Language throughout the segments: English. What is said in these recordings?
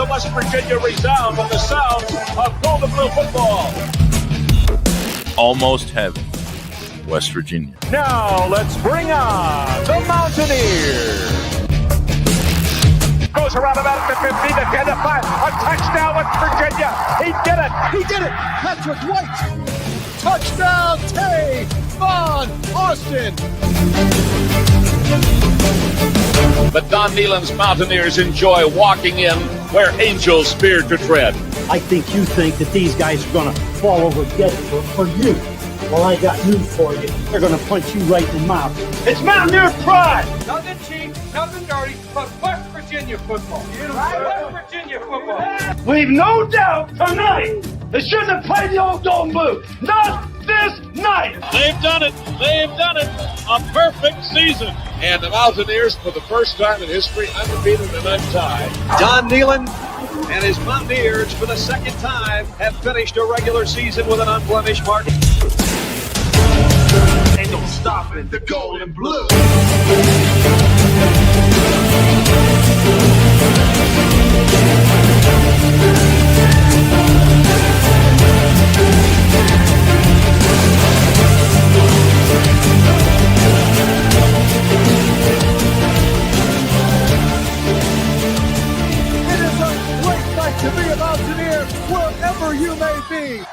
of West Virginia resound with the sound of gold and blue football. Almost heaven, West Virginia. Now let's bring on the Mountaineers. Goes around about the 50, the 10, the 5. A touchdown, West Virginia. He did it. He did it. Patrick White. Touchdown, Tay Von Austin. The Don Nehlen's Mountaineers enjoy walking in where angels fear to tread. I think you think that these guys are going to fall over dead for you. Well, I got news for you. They're going to punch you right in the mouth. It's Mountaineer pride. Nothing cheap, nothing dirty, but West Virginia football. West Virginia football. We've no doubt tonight they shouldn't have played the old Dome Blue. Not this night. They've done it. They've done it. A perfect season. And the Mountaineers, for the first time in history, undefeated and untied. Don Nehlen and his Mountaineers, for the second time, have finished a regular season with an unblemished mark. Ain't no stopping the gold and blue. It is a great night to be a Mountaineer, wherever you may be.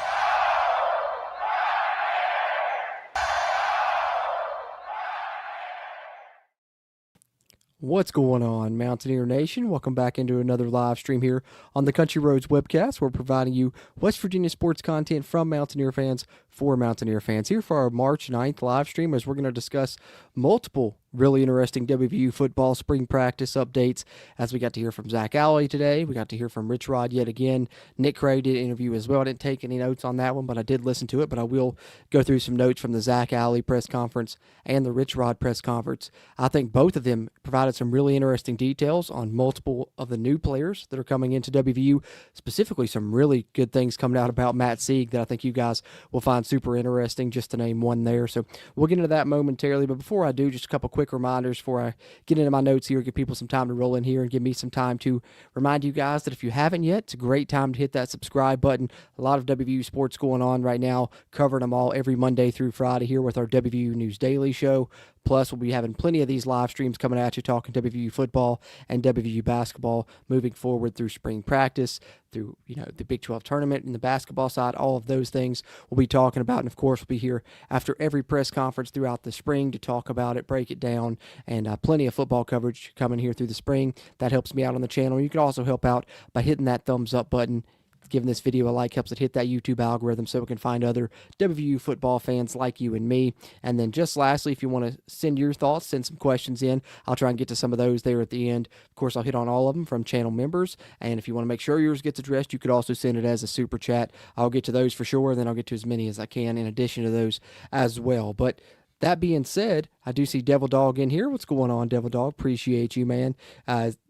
What's going on, Mountaineer Nation? Welcome back into another live stream here on the Country Roads webcast. We're providing you West Virginia sports content from Mountaineer fans for Mountaineer fans. Here for our March 9th live stream, as we're going to discuss multiple really interesting WVU football spring practice updates, as we got to hear from Zack Alley today. We got to hear from Rich Rod yet again. Nick Cray did an interview as well. I didn't take any notes on that one, but I did listen to it. But I will go through some notes from the Zack Alley press conference and the Rich Rod press conference. I think both of them provided some really interesting details on multiple of the new players that are coming into WVU, specifically some really good things coming out about Matt Sieg that I think you guys will find super interesting, just to name one there. So we'll get into that momentarily. But before I do, just a couple quick reminders before I get into my notes here, give people some time to roll in here and give me some time to remind you guys that if you haven't yet, it's a great time to hit that subscribe button. A lot of WVU sports going on right now, covering them all every Monday through Friday here with our WVU News Daily Show. Plus, we'll be having plenty of these live streams coming at you, talking WVU football and WVU basketball moving forward through spring practice, through the Big 12 tournament and the basketball side. All of those things we'll be talking about. And, of course, we'll be here after every press conference throughout the spring to talk about it, break it down, and plenty of football coverage coming here through the spring. That helps me out on the channel. You can also help out by hitting that thumbs up button. Giving this video a like helps it hit that YouTube algorithm so we can find other WVU football fans like you and me. And then just lastly, if you want to send your thoughts, send some questions in. I'll try and get to some of those there at the end. Of course, I'll hit on all of them from channel members. And if you want to make sure yours gets addressed, you could also send it as a super chat. I'll get to those for sure, and then I'll get to as many as I can in addition to those as well. But that being said, I do see Devil Dog in here. What's going on, Devil Dog? Appreciate you, man.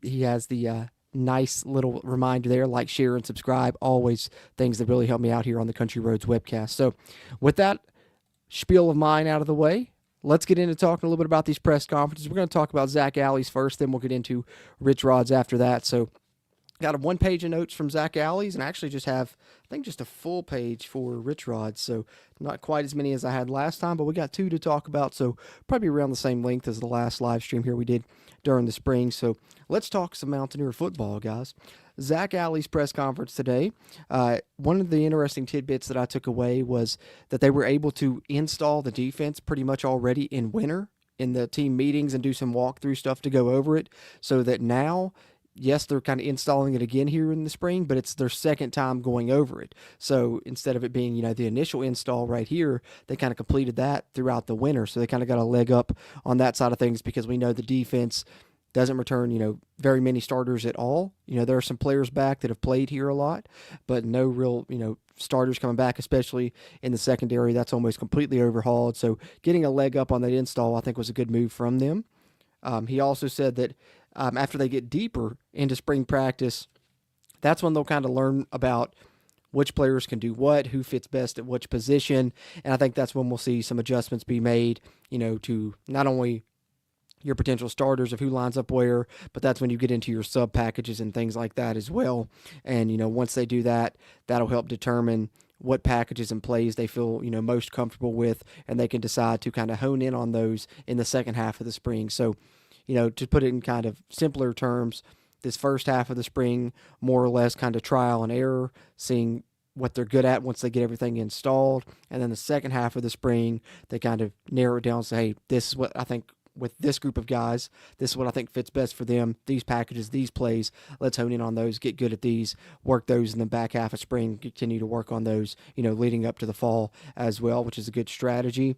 He has the nice little reminder there, like, share, and subscribe. Always things that really help me out here on the Country Roads webcast. So with that spiel of mine out of the way, let's get into talking a little bit about these press conferences. We're going to talk about Zack Alley's first, then we'll get into Rich Rod's after that. So got a one page of notes from Zack Alley's, and actually just have, I think, just a full page for Rich Rod. So not quite as many as I had last time, but we got two to talk about. So probably around the same length as the last live stream here we did during the spring. So let's talk some Mountaineer football, guys. Zack Alley's press conference today, one of the interesting tidbits that I took away was that they were able to install the defense pretty much already in winter in the team meetings and do some walkthrough stuff to go over it, so that now, yes, they're kind of installing it again here in the spring, but it's their second time going over it. So instead of it being, the initial install right here, they kind of completed that throughout the winter. So they kind of got a leg up on that side of things, because we know the defense doesn't return, very many starters at all. There are some players back that have played here a lot, but no real, starters coming back, especially in the secondary. That's almost completely overhauled. So getting a leg up on that install, I think, was a good move from them. He also said that after they get deeper into spring practice, that's when they'll kind of learn about which players can do what, who fits best at which position. And I think that's when we'll see some adjustments be made, to not only your potential starters of who lines up where, but that's when you get into your sub packages and things like that as well. And, once they do that, that'll help determine what packages and plays they feel, most comfortable with, and they can decide to kind of hone in on those in the second half of the spring. So, to put it in kind of simpler terms, this first half of the spring, more or less kind of trial and error, seeing what they're good at once they get everything installed. And then the second half of the spring, they kind of narrow it down and say, hey, this is what I think with this group of guys, this is what I think fits best for them, these packages, these plays, let's hone in on those, get good at these, work those in the back half of spring, continue to work on those, leading up to the fall as well, which is a good strategy.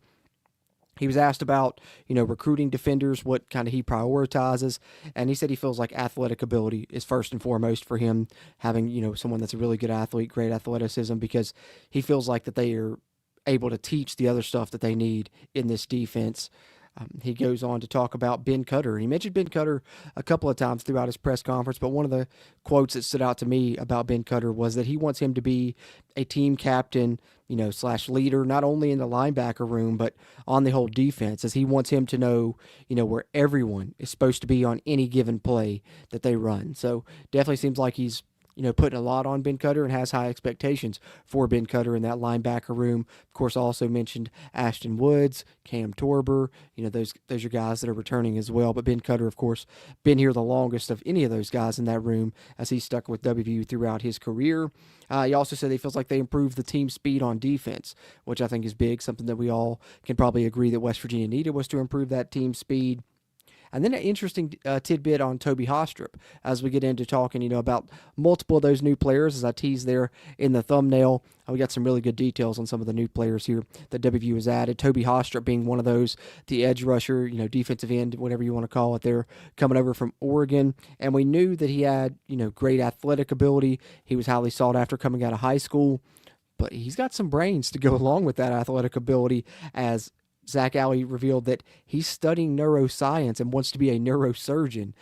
He was asked about, recruiting defenders, what kind of he prioritizes, and he said he feels like athletic ability is first and foremost for him, having, someone that's a really good athlete, great athleticism, because he feels like that they are able to teach the other stuff that they need in this defense. He goes on to talk about Ben Cutter. He mentioned Ben Cutter a couple of times throughout his press conference, but one of the quotes that stood out to me about Ben Cutter was that he wants him to be a team captain, / leader, not only in the linebacker room, but on the whole defense, as he wants him to know, where everyone is supposed to be on any given play that they run. So definitely seems like he's putting a lot on Ben Cutter and has high expectations for Ben Cutter in that linebacker room. Of course, also mentioned Ashton Woods, Cam Torber. Those are guys that are returning as well. But Ben Cutter, of course, been here the longest of any of those guys in that room as he's stuck with WVU throughout his career. He also said he feels like they improved the team speed on defense, which I think is big, something that we all can probably agree that West Virginia needed was to improve that team speed. And then an interesting tidbit on Toby Hostrop as we get into talking, about multiple of those new players, as I teased there in the thumbnail. We got some really good details on some of the new players here that WVU has added. Toby Hostrop being one of those, the edge rusher, defensive end, whatever you want to call it there, coming over from Oregon. And we knew that he had, great athletic ability. He was highly sought after coming out of high school. But he's got some brains to go along with that athletic ability, as Zack Alley revealed that he's studying neuroscience and wants to be a neurosurgeon.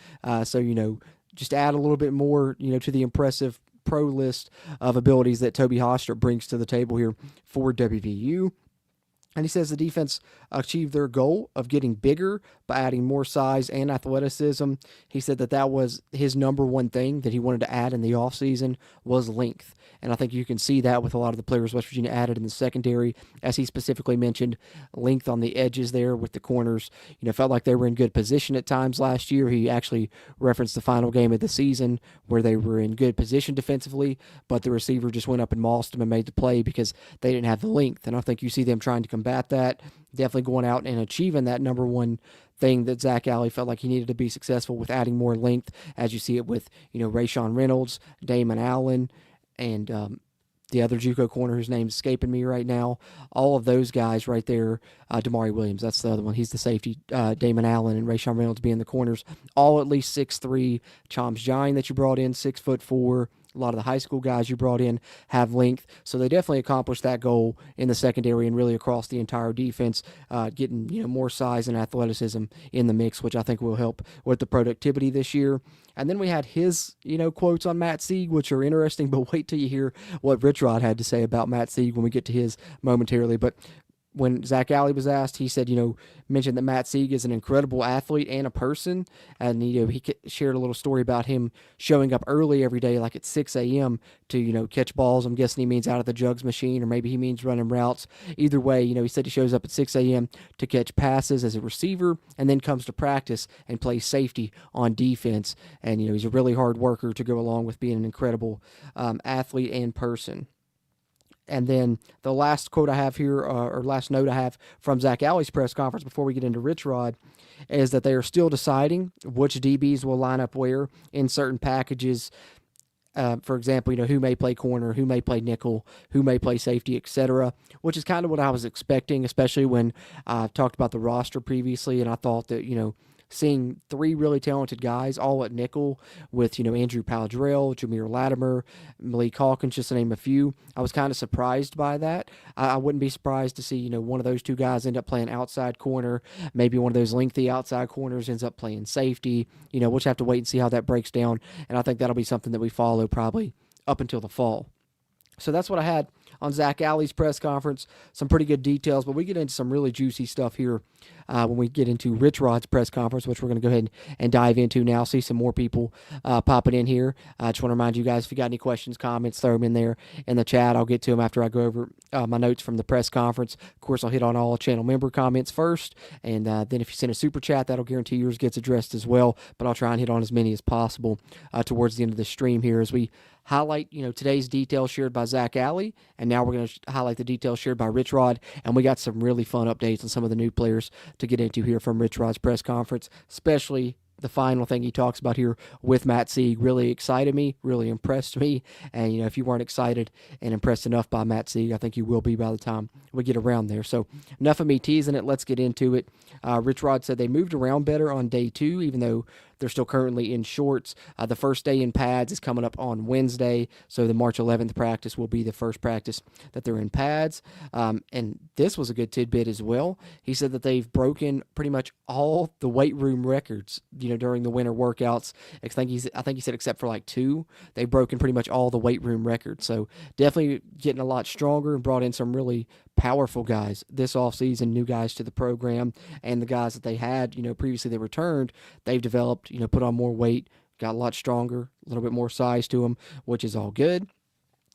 So, just add a little bit more, to the impressive pro list of abilities that Toby Hostrop brings to the table here for WVU. And he says the defense achieved their goal of getting bigger by adding more size and athleticism. He said that was his number one thing that he wanted to add in the offseason was length. And I think you can see that with a lot of the players West Virginia added in the secondary, as he specifically mentioned, length on the edges there with the corners. Felt like they were in good position at times last year. He actually referenced the final game of the season where they were in good position defensively, but the receiver just went up and mossed them and made the play because they didn't have the length. And I think you see them trying to combat that, definitely going out and achieving that number one thing that Zack Alley felt like he needed to be successful with, adding more length, as you see it with, Rayshawn Reynolds, Damon Allen, and the other JUCO corner whose name's escaping me right now. All of those guys right there, Damari Williams, that's the other one. He's the safety. Damon Allen and Rayshawn Reynolds being the corners, all at least 6'3". Chom's Giant that you brought in, 6'4". A lot of the high school guys you brought in have length, so they definitely accomplished that goal in the secondary and really across the entire defense, getting more size and athleticism in the mix, which I think will help with the productivity this year. And then we had his quotes on Matt Sieg, which are interesting, but wait till you hear what Rich Rod had to say about Matt Sieg when we get to his momentarily. But when Zack Alley was asked, he said, mentioned that Matt Sieg is an incredible athlete and a person. And, he shared a little story about him showing up early every day, like at 6 a.m. to, catch balls. I'm guessing he means out of the jugs machine, or maybe he means running routes. Either way, he said he shows up at 6 a.m. to catch passes as a receiver and then comes to practice and plays safety on defense. And, he's a really hard worker to go along with being an incredible athlete and person. And then the last quote I have here, or last note I have from Zack Alley's press conference before we get into Rich Rod, is that they are still deciding which DBs will line up where in certain packages. For example, who may play corner, who may play nickel, who may play safety, etc., which is kind of what I was expecting, especially when I talked about the roster previously, and I thought that, seeing three really talented guys all at nickel with, Andrew Paladrell, Jameer Latimer, Malik Hawkins, just to name a few. I was kind of surprised by that. I wouldn't be surprised to see, one of those two guys end up playing outside corner. Maybe one of those lengthy outside corners ends up playing safety. We'll just have to wait and see how that breaks down. And I think that'll be something that we follow probably up until the fall. So that's what I had on Zack Alley's press conference. Some pretty good details, but we get into some really juicy stuff here when we get into Rich Rod's press conference, which we're going to go ahead and dive into now. See some more people popping in here. I just want to remind you guys, if you got any questions, comments, throw them in there in the chat. I'll get to them after I go over my notes from the press conference. Of course, I'll hit on all channel member comments first, and then if you send a super chat, that'll guarantee yours gets addressed as well, but I'll try and hit on as many as possible towards the end of the stream here as we highlight, today's details shared by Zack Alley, and now we're going to highlight the details shared by Rich Rod, and we got some really fun updates on some of the new players to get into here from Rich Rod's press conference, especially the final thing he talks about here with Matt Sieg. Really excited me, really impressed me, and if you weren't excited and impressed enough by Matt Sieg, I think you will be by the time we get around there. So enough of me teasing it, let's get into it. Rich Rod said they moved around better on day 2, even though they're still currently in shorts. The first day in pads is coming up on Wednesday, so the March 11th practice will be the first practice that they're in pads. And this was a good tidbit as well. He said that they've broken pretty much all the weight room records, during the winter workouts. I think he said except for like 2, they've broken pretty much all the weight room records. So definitely getting a lot stronger and brought in some really powerful guys this offseason, new guys to the program, and the guys that they had, previously they returned, they've developed, put on more weight, got a lot stronger, a little bit more size to them, which is all good.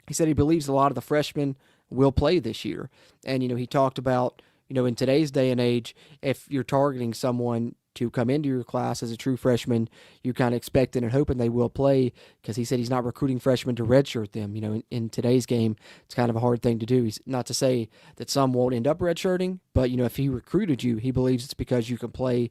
He said he believes a lot of the freshmen will play this year. And, he talked about, in today's day and age, if you're targeting someone to come into your class as a true freshman, you're kind of expecting and hoping they will play, because he said he's not recruiting freshmen to redshirt them. In today's game, it's kind of a hard thing to do. He's not to say that some won't end up redshirting, but, if he recruited you, he believes it's because you can play,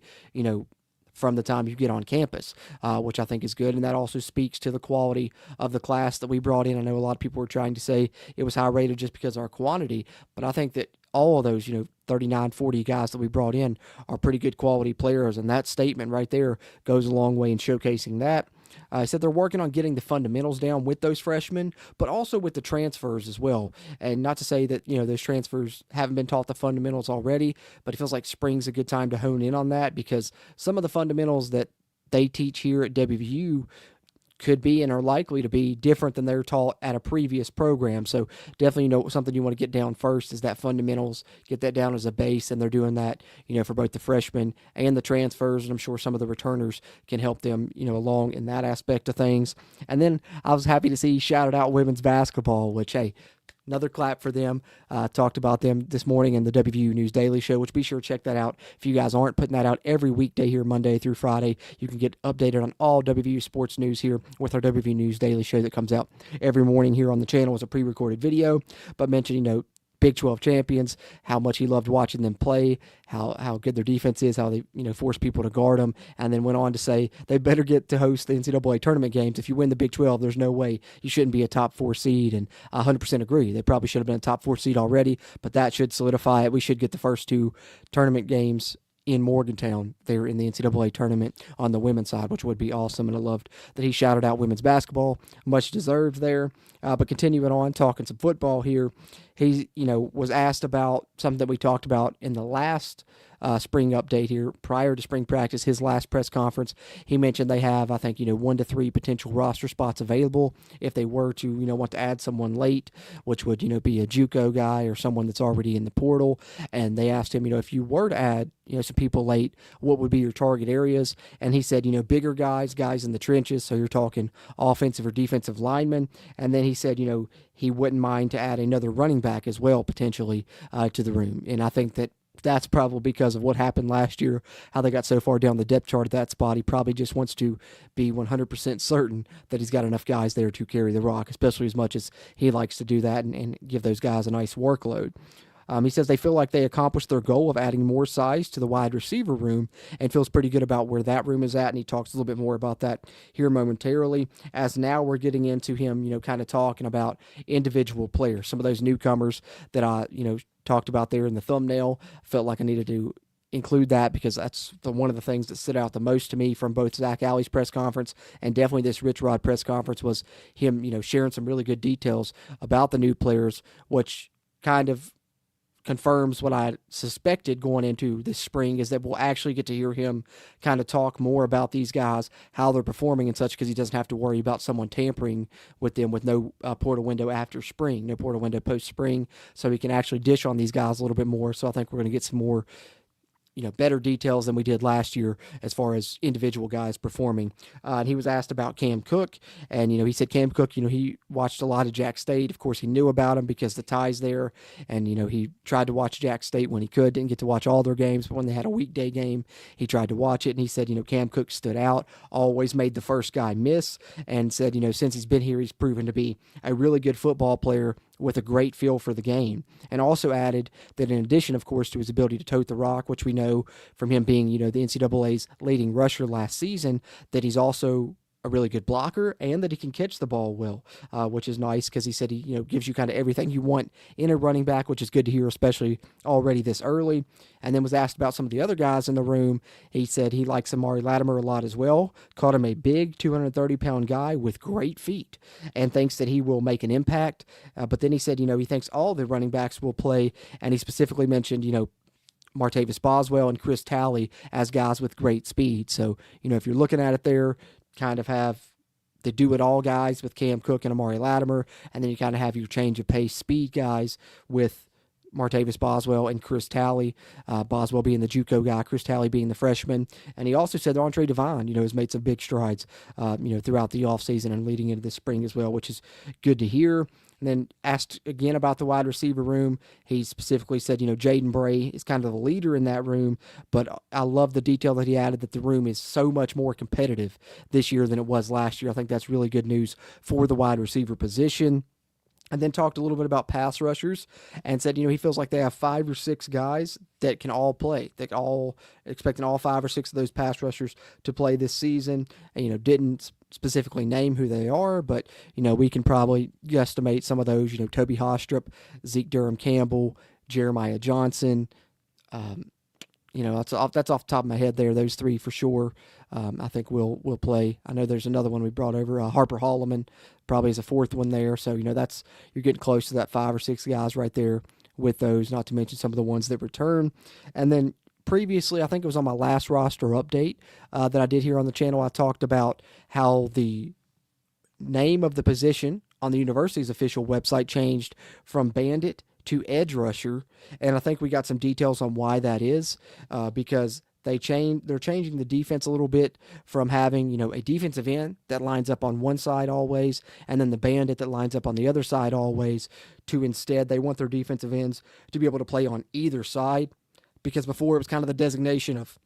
from the time you get on campus, which I think is good. And that also speaks to the quality of the class that we brought in. I know a lot of people were trying to say it was high rated just because of our quantity, but I think that all of those, 39, 40 guys that we brought in are pretty good quality players. And that statement right there goes a long way in showcasing that. I said they're working on getting the fundamentals down with those freshmen, but also with the transfers as well. And not to say that, those transfers haven't been taught the fundamentals already, but it feels like spring's a good time to hone in on that, because some of the fundamentals that they teach here at WVU could be and are likely to be different than they're taught at a previous program. So definitely, something you want to get down first is that fundamentals, get that down as a base, and they're doing that, for both the freshmen and the transfers, and I'm sure some of the returners can help them, along in that aspect of things. And then I was happy to see he shouted out women's basketball, which, hey, another clap for them. Talked about them this morning in the WVU News Daily Show, which be sure to check that out. If you guys aren't putting that out every weekday here, Monday through Friday, you can get updated on all WVU sports news here with our WVU News Daily Show that comes out every morning here on the channel as a pre-recorded video. But mention, Big 12 champions, how much he loved watching them play, how good their defense is, how they force people to guard them, and then went on to say they better get to host the NCAA tournament games. If you win the Big 12, there's no way you shouldn't be a top 4 seed, and I 100% agree. They probably should have been a top 4 seed already, but that should solidify it. We should get the first 2 tournament games in Morgantown there in the NCAA tournament on the women's side, which would be awesome. And I loved that he shouted out women's basketball, much deserved there. But continuing on, talking some football here, he, was asked about something that we talked about in the last spring update here prior to spring practice, his last press conference. He mentioned they have, I think, 1 to 3 potential roster spots available if they were to, want to add someone late, which would, be a JUCO guy or someone that's already in the portal. And they asked him, if you were to add, some people late, what would be your target areas? And he said, bigger guys in the trenches. So you're talking offensive or defensive linemen. And then he said, he wouldn't mind to add another running back as well, potentially, to the room. And I think that's probably because of what happened last year, how they got so far down the depth chart at that spot. He probably just wants to be 100% certain that he's got enough guys there to carry the rock, especially as much as he likes to do that and give those guys a nice workload. He says they feel like they accomplished their goal of adding more size to the wide receiver room and feels pretty good about where that room is at, and he talks a little bit more about that here momentarily, as now we're getting into him, kind of talking about individual players, some of those newcomers that I, talked about there in the thumbnail. Felt like I needed to include that because that's one of the things that stood out the most to me from both Zack Alley's press conference and definitely this Rich Rod press conference was him, sharing some really good details about the new players, which kind of confirms what I suspected going into this spring, is that we'll actually get to hear him kind of talk more about these guys, how they're performing and such, because he doesn't have to worry about someone tampering with them with no portal window after spring, no portal window post-spring, so he can actually dish on these guys a little bit more. So I think we're going to get some more better details than we did last year as far as individual guys performing. And he was asked about Cam Cook, and, he said Cam Cook, he watched a lot of Jack State. Of course, he knew about him because the tie's there, and, he tried to watch Jack State when he could, didn't get to watch all their games, but when they had a weekday game, he tried to watch it, and he said, Cam Cook stood out, always made the first guy miss, and said, since he's been here, he's proven to be a really good football player with a great feel for the game, and also added that in addition, of course, to his ability to tote the rock, which we know from him being, the NCAA's leading rusher last season, that he's also a really good blocker and that he can catch the ball well, which is nice because he said he gives you kind of everything you want in a running back, which is good to hear, especially already this early. And then was asked about some of the other guys in the room. He said he likes Amari Latimer a lot as well, called him a big 230-pound guy with great feet and thinks that he will make an impact. But then he said, he thinks all the running backs will play, and he specifically mentioned, Martavis Boswell and Chris Talley as guys with great speed. So, if you're looking at it there, kind of have the do-it-all guys with Cam Cook and Amari Latimer, and then you kind of have your change of pace speed guys with Martavis Boswell and Chris Talley, Boswell being the JUCO guy, Chris Talley being the freshman. And he also said that Andre Devine, has made some big strides, throughout the offseason and leading into the spring as well, which is good to hear. And then asked again about the wide receiver room. He specifically said, Jaden Bray is kind of the leader in that room, but I love the detail that he added that the room is so much more competitive this year than it was last year. I think that's really good news for the wide receiver position. And then talked a little bit about pass rushers and said, he feels like they have 5 or 6 guys that can all play. They all expecting all 5 or 6 of those pass rushers to play this season. And, didn't specifically name who they are, but, we can probably guesstimate some of those, Toby Hostrop, Zeke Durham-Campbell, Jeremiah Johnson. That's off the top of my head there, those 3 for sure. I think we'll play. I know there's another one we brought over, Harper Holloman, probably is a 4th one there. So, you're getting close to that 5 or 6 guys right there with those, not to mention some of the ones that return. And then previously, I think it was on my last roster update that I did here on the channel, I talked about how the name of the position on the university's official website changed from bandit to edge rusher, and I think we got some details on why that is, because they're changing the defense a little bit from having, a defensive end that lines up on one side always, and then the bandit that lines up on the other side always, to instead they want their defensive ends to be able to play on either side, because before it was kind of the designation of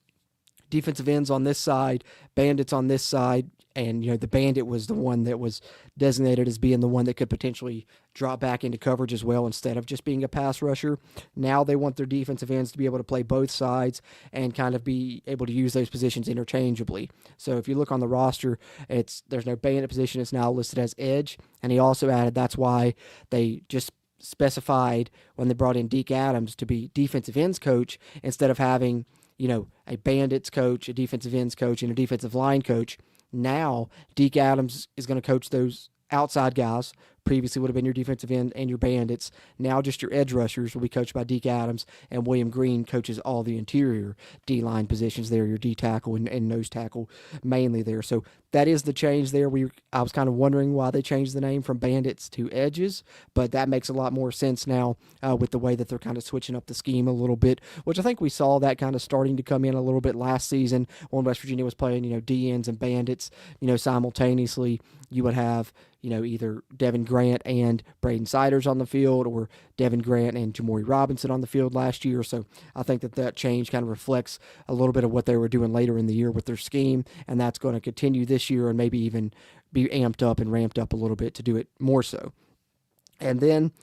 defensive ends on this side, bandits on this side, and the bandit was the one that was designated as being the one that could potentially drop back into coverage as well instead of just being a pass rusher. Now they want their defensive ends to be able to play both sides and kind of be able to use those positions interchangeably. So if you look on the roster, there's no bandit position, it's now listed as edge, and he also added that's why they just specified when they brought in Deke Adams to be defensive ends coach instead of having a bandits coach, a defensive ends coach, and a defensive line coach. Now, Deke Adams is going to coach those outside guys. Previously would have been your defensive end and your bandits. Now just your edge rushers will be coached by Deke Adams, and William Green coaches all the interior D-line positions there, your D-tackle and nose tackle mainly there. So that is the change there. I was kind of wondering why they changed the name from bandits to edges, but that makes a lot more sense now with the way that they're kind of switching up the scheme a little bit, which I think we saw that kind of starting to come in a little bit last season when West Virginia was playing, D-ends and bandits, simultaneously. You would have, either Devin Grant and Braden Siders on the field, or Devin Grant and Jamori Robinson on the field last year. So I think that change kind of reflects a little bit of what they were doing later in the year with their scheme, and that's going to continue this year and maybe even be amped up and ramped up a little bit to do it more so. And then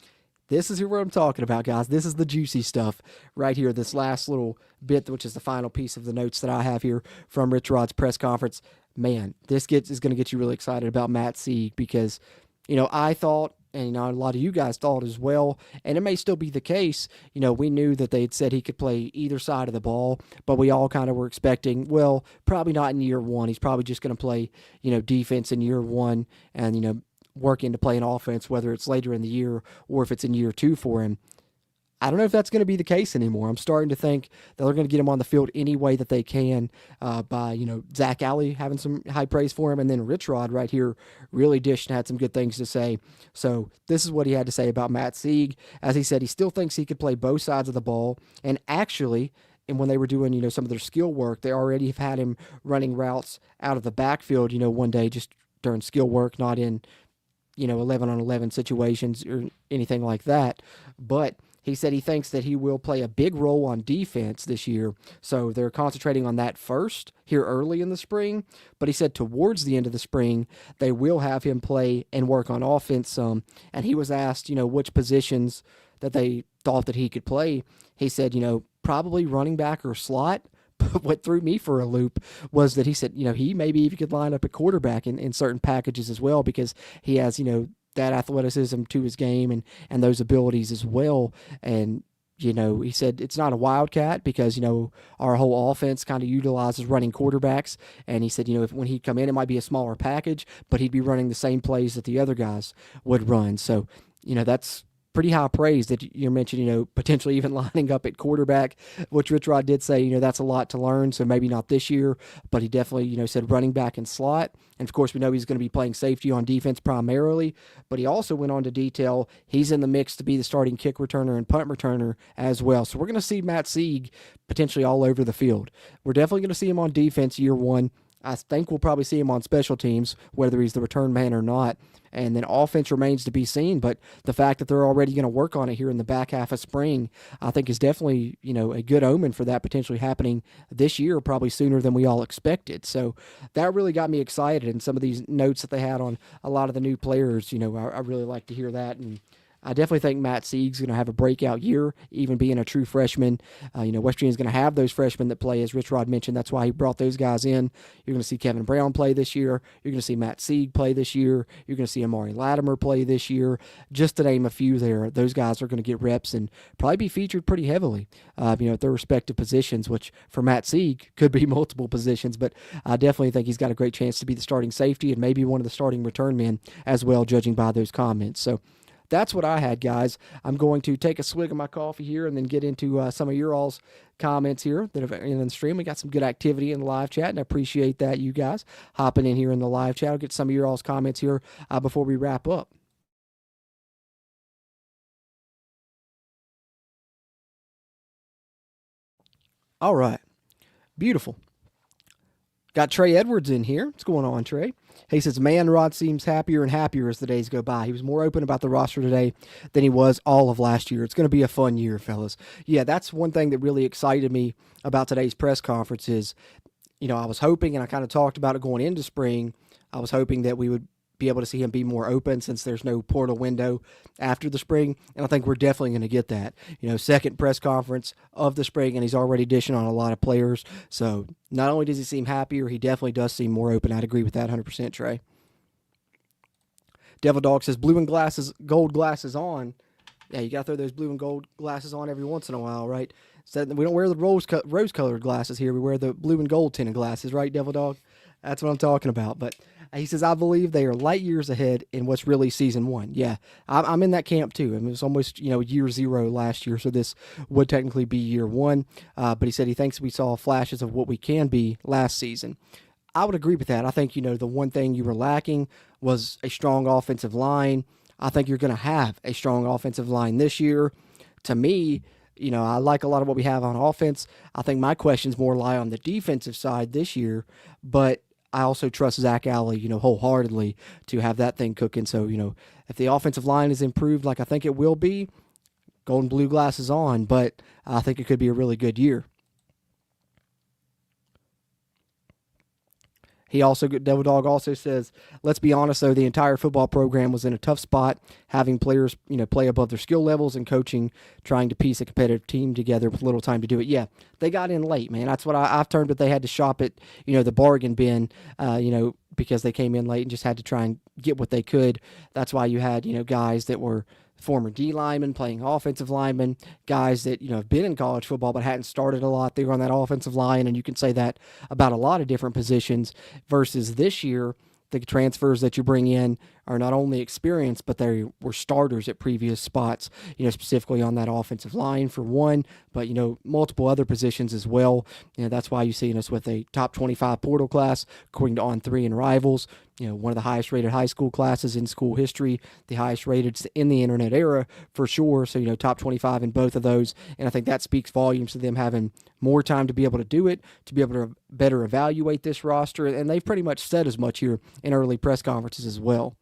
this is what I'm talking about, guys. This is the juicy stuff right here, this last little bit, which is the final piece of the notes that I have here from Rich Rod's press conference. Man, this is going to get you really excited about Matt Sieg because, I thought, and a lot of you guys thought as well, and it may still be the case, we knew that they had said he could play either side of the ball, but we all kind of were expecting, well, probably not in year one. He's probably just going to play, defense in year one and, work into playing offense, whether it's later in the year or if it's in year two for him. I don't know if that's going to be the case anymore. I'm starting to think that they're going to get him on the field any way that they can by, Zack Alley having some high praise for him, and then Rich Rod right here really dished and had some good things to say. So this is what he had to say about Matt Sieg. As he said, he still thinks he could play both sides of the ball, and actually, and when they were doing, some of their skill work, they already have had him running routes out of the backfield, one day just during skill work, not in, 11-on-11 situations or anything like that. But he said he thinks that he will play a big role on defense this year, so they're concentrating on that first here early in the spring. But he said towards the end of the spring, they will have him play and work on offense some. And he was asked, which positions that they thought that he could play. He said, probably running back or slot. But what threw me for a loop was that he said, he maybe even could line up at quarterback in certain packages as well, because he has, that athleticism to his game and those abilities as well. And, he said it's not a wildcat because, our whole offense kind of utilizes running quarterbacks. And he said, when he'd come in, it might be a smaller package, but he'd be running the same plays that the other guys would run. So, that's pretty high praise that you mentioned, potentially even lining up at quarterback, which Rich Rod did say, that's a lot to learn. So maybe not this year, but he definitely, said running back and slot. And of course, we know he's going to be playing safety on defense primarily, but he also went on to detail he's in the mix to be the starting kick returner and punt returner as well. So we're going to see Matt Sieg potentially all over the field. We're definitely going to see him on defense year one. I think we'll probably see him on special teams, whether he's the return man or not. And then offense remains to be seen, but the fact that they're already going to work on it here in the back half of spring, I think is definitely, a good omen for that potentially happening this year, probably sooner than we all expected. So that really got me excited, and some of these notes that they had on a lot of the new players, I really like to hear that. And I definitely think Matt Sieg's going to have a breakout year, even being a true freshman. West Virginia's going to have those freshmen that play, as Rich Rod mentioned. That's why he brought those guys in. You're going to see Kevin Brown play this year. You're going to see Matt Sieg play this year. You're going to see Amari Latimer play this year. Just to name a few there, those guys are going to get reps and probably be featured pretty heavily, at their respective positions, which for Matt Sieg could be multiple positions. But I definitely think he's got a great chance to be the starting safety and maybe one of the starting return men as well, judging by those comments. So that's what I had, guys. I'm going to take a swig of my coffee here and then get into some of your all's comments here that have in the stream. We got some good activity in the live chat, and I appreciate that, you guys hopping in here in the live chat. I'll get some of your all's comments here before we wrap up. All right. Beautiful. Got Trey Edwards in here. What's going on, Trey? He says, man, Rod seems happier and happier as the days go by. He was more open about the roster today than he was all of last year. It's going to be a fun year, fellas. Yeah, that's one thing that really excited me about today's press conference is, I was hoping, and I kind of talked about it going into spring, I was hoping that we would be able to see him be more open since there's no portal window after the spring, and I think we're definitely going to get that. Second press conference of the spring, and he's already dishing on a lot of players. So not only does he seem happier, he definitely does seem more open. I'd agree with that 100%, Trey. Devil Dog says, blue and gold glasses on. Yeah, you got to throw those blue and gold glasses on every once in a while, right? So we don't wear the rose-colored glasses here. We wear the blue and gold tinted glasses, right, Devil Dog? That's what I'm talking about. But he says, I believe they are light years ahead in what's really season one. Yeah, I'm in that camp too. I mean, it was almost, year zero last year, so this would technically be year one. But he said he thinks we saw flashes of what we can be last season. I would agree with that. I think, the one thing you were lacking was a strong offensive line. I think you're going to have a strong offensive line this year. To me, I like a lot of what we have on offense. I think my questions more lie on the defensive side this year, but I also trust Zack Alley, wholeheartedly to have that thing cooking. So, if the offensive line is improved like I think it will be, gold and blue glasses on, but I think it could be a really good year. He also, Devil Dog also says, let's be honest, though, the entire football program was in a tough spot, having players, play above their skill levels and coaching, trying to piece a competitive team together with little time to do it. Yeah, they got in late, man. That's what I've termed it. They had to shop at, the bargain bin, because they came in late and just had to try and get what they could. That's why you had, guys that were former D linemen playing offensive linemen, guys that, have been in college football but hadn't started a lot. They were on that offensive line, and you can say that about a lot of different positions versus this year. the transfers that you bring in are not only experienced, but they were starters at previous spots, specifically on that offensive line for one, but, multiple other positions as well. That's why you're seeing us with a top 25 portal class, according to On3 and Rivals, one of the highest rated high school classes in school history, the highest rated in the internet era for sure. So, top 25 in both of those. And I think that speaks volumes to them having more time to be able to do it, to be able to better evaluate this roster. And they've pretty much said as much here in early press conferences as well.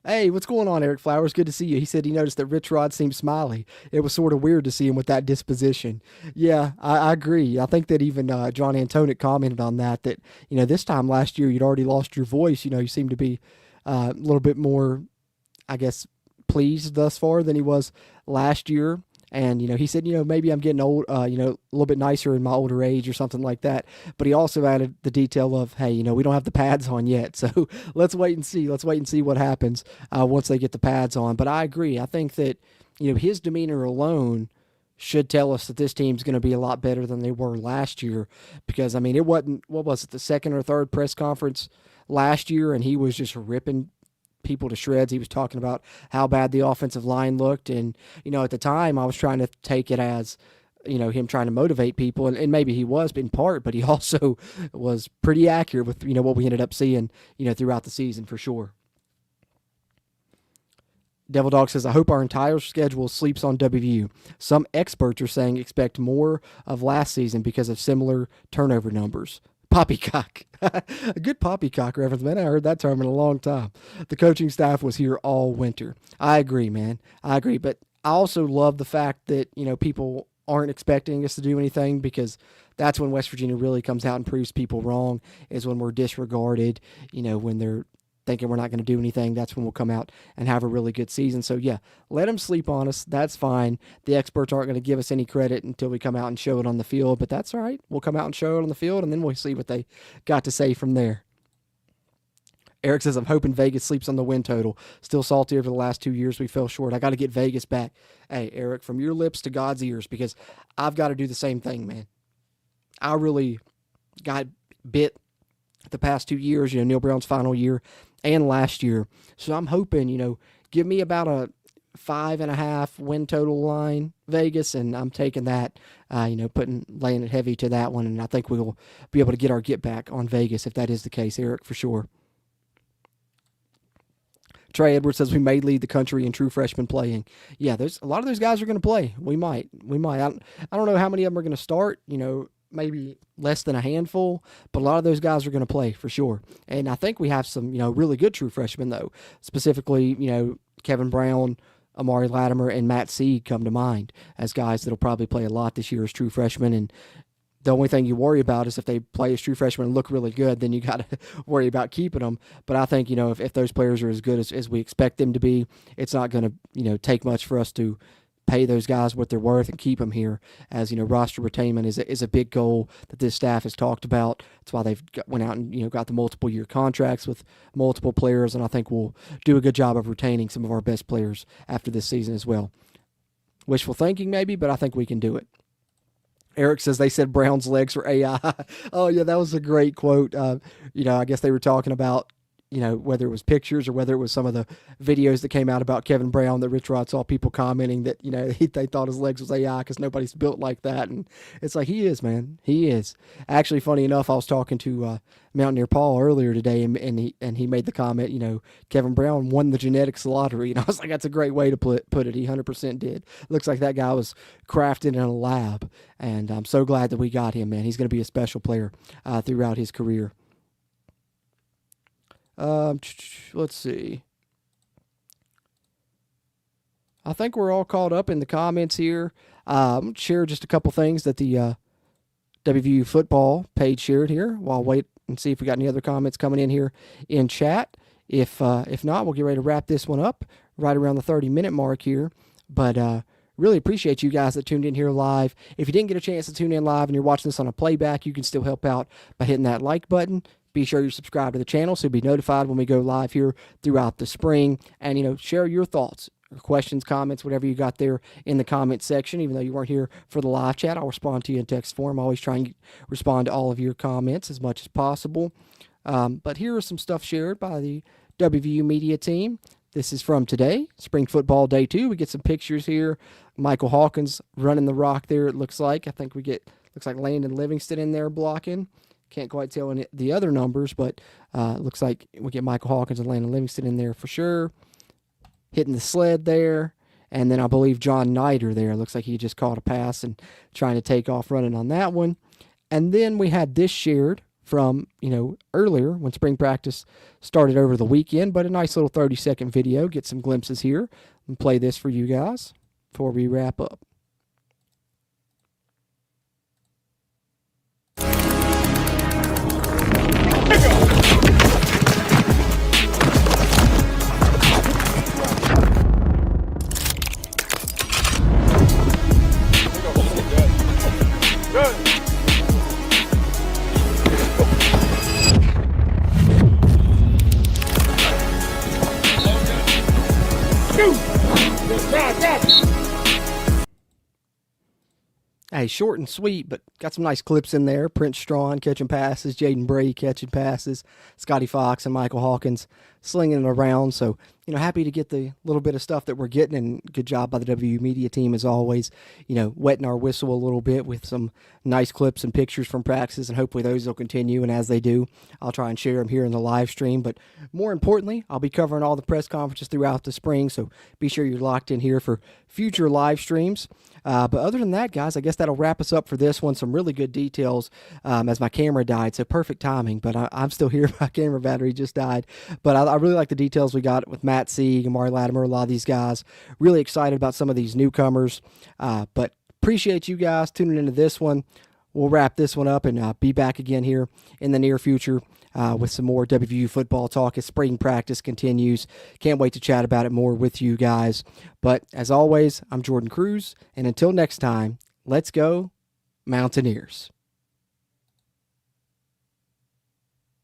Hey, what's going on, Eric Flowers? Good to see you. He said he noticed that Rich Rod seemed smiley. It was sort of weird to see him with that disposition. Yeah, I agree. I think that even John Antonic commented on that, this time last year you'd already lost your voice. You seemed to be a little bit more, I guess, pleased thus far than he was last year. And, he said, maybe I'm getting old, a little bit nicer in my older age or something like that. But he also added the detail of, hey, we don't have the pads on yet. So let's wait and see. Let's wait and see what happens once they get the pads on. But I agree. I think that, his demeanor alone should tell us that this team's going to be a lot better than they were last year. Because, it wasn't, what was it, the second or third press conference last year, and he was just ripping people to shreds. He was talking about how bad the offensive line looked, and at the time I was trying to take it as him trying to motivate people, and maybe he was in part, but he also was pretty accurate with what we ended up seeing throughout the season for sure. Devil Dog says, I hope our entire schedule sleeps on WVU. Some experts are saying expect more of last season because of similar turnover numbers. Poppycock. A good poppycock reference, man. I heard that term in a long time. The coaching staff was here all winter. I agree, man. I agree. But I also love the fact that, people aren't expecting us to do anything, because that's when West Virginia really comes out and proves people wrong, is when we're disregarded, when they're thinking we're not going to do anything. That's when we'll come out and have a really good season. So, yeah, let them sleep on us. That's fine. The experts aren't going to give us any credit until we come out and show it on the field, but that's all right. We'll come out and show it on the field, and then we'll see what they got to say from there. Eric says, I'm hoping Vegas sleeps on the win total. Still salty over the last 2 years. We fell short. I got to get Vegas back. Hey, Eric, from your lips to God's ears, because I've got to do the same thing, man. I really got bit the past 2 years, Neil Brown's final year and last year. So I'm hoping, give me about a 5.5 win total line, Vegas, and I'm taking that, laying it heavy to that one, and I think we'll be able to get our get back on Vegas if that is the case, Eric, for sure. Trey Edwards says we may lead the country in true freshman playing. Yeah, there's a lot of those guys are going to play. We might. I don't know how many of them are going to start, maybe less than a handful, but a lot of those guys are going to play for sure. And I think we have some, really good true freshmen, though. Specifically, Kevin Brown, Amari Latimer, and Matt Seed come to mind as guys that'll probably play a lot this year as true freshmen. And the only thing you worry about is if they play as true freshmen and look really good, then you got to worry about keeping them. But I think, if those players are as good as we expect them to be, it's not going to, take much for us to pay those guys what they're worth and keep them here. As roster retainment is a big goal that this staff has talked about. That's why they've went out and got the multiple year contracts with multiple players, and I think we'll do a good job of retaining some of our best players after this season as well. Wishful thinking maybe, but I think we can do it. Eric says they said Brown's legs were AI. Oh yeah, that was a great quote. I guess they were talking about whether it was pictures or whether it was some of the videos that came out about Kevin Brown that Rich Rod saw people commenting that, they thought his legs was AI because nobody's built like that. And it's like, he is, man. He is. Actually, funny enough, I was talking to Mountaineer Paul earlier today, and he made the comment, Kevin Brown won the genetics lottery. And I was like, that's a great way to put it. He 100% did. Looks like that guy was crafted in a lab. And I'm so glad that we got him, man. He's going to be a special player throughout his career. Let's see. I think we're all caught up in the comments here. Share just a couple things that the WVU football page shared here. While I'll wait and see if we got any other comments coming in here in chat. If not, we'll get ready to wrap this one up right around the 30-minute mark here. But really appreciate you guys that tuned in here live. If you didn't get a chance to tune in live and you're watching this on a playback, you can still help out by hitting that like button. Be sure you subscribe to the channel so you'll be notified when we go live here throughout the spring. And, share your thoughts questions, comments, whatever you got there in the comment section. Even though you weren't here for the live chat, I'll respond to you in text form. I always try and respond to all of your comments as much as possible. But here is some stuff shared by the WVU media team. This is from today, spring football day 2. We get some pictures here. Michael Hawkins running the rock there, it looks like. I think looks like Landon Livingston in there blocking. Can't quite tell any the other numbers, but it looks like we get Michael Hawkins and Landon Livingston in there for sure. Hitting the sled there. And then I believe John Nider there. Looks like he just caught a pass and trying to take off running on that one. And then we had this shared from, earlier when spring practice started over the weekend, but a nice little 30-second video. Get some glimpses here and play this for you guys before we wrap up. Hey, short and sweet, but got some nice clips in there. Prince Strawn catching passes, Jaden Bray catching passes, Scotty Fox and Michael Hawkins slinging it around. So, happy to get the little bit of stuff that we're getting, and good job by the WVU media team as always, wetting our whistle a little bit with some nice clips and pictures from practices, and hopefully those will continue. And as they do, I'll try and share them here in the live stream. But more importantly, I'll be covering all the press conferences throughout the spring, so be sure you're locked in here for future live streams. But other than that, guys, I guess that'll wrap us up for this one. Some really good details as my camera died, so perfect timing. But I'm still here. My camera battery just died. But I really like the details we got with Matt Sieg, Amari Latimer, a lot of these guys. Really excited about some of these newcomers. But appreciate you guys tuning into this one. We'll wrap this one up and be back again here in the near future with some more WVU football talk as spring practice continues. Can't wait to chat about it more with you guys. But as always, I'm Jordan Cruz, and until next time, let's go Mountaineers.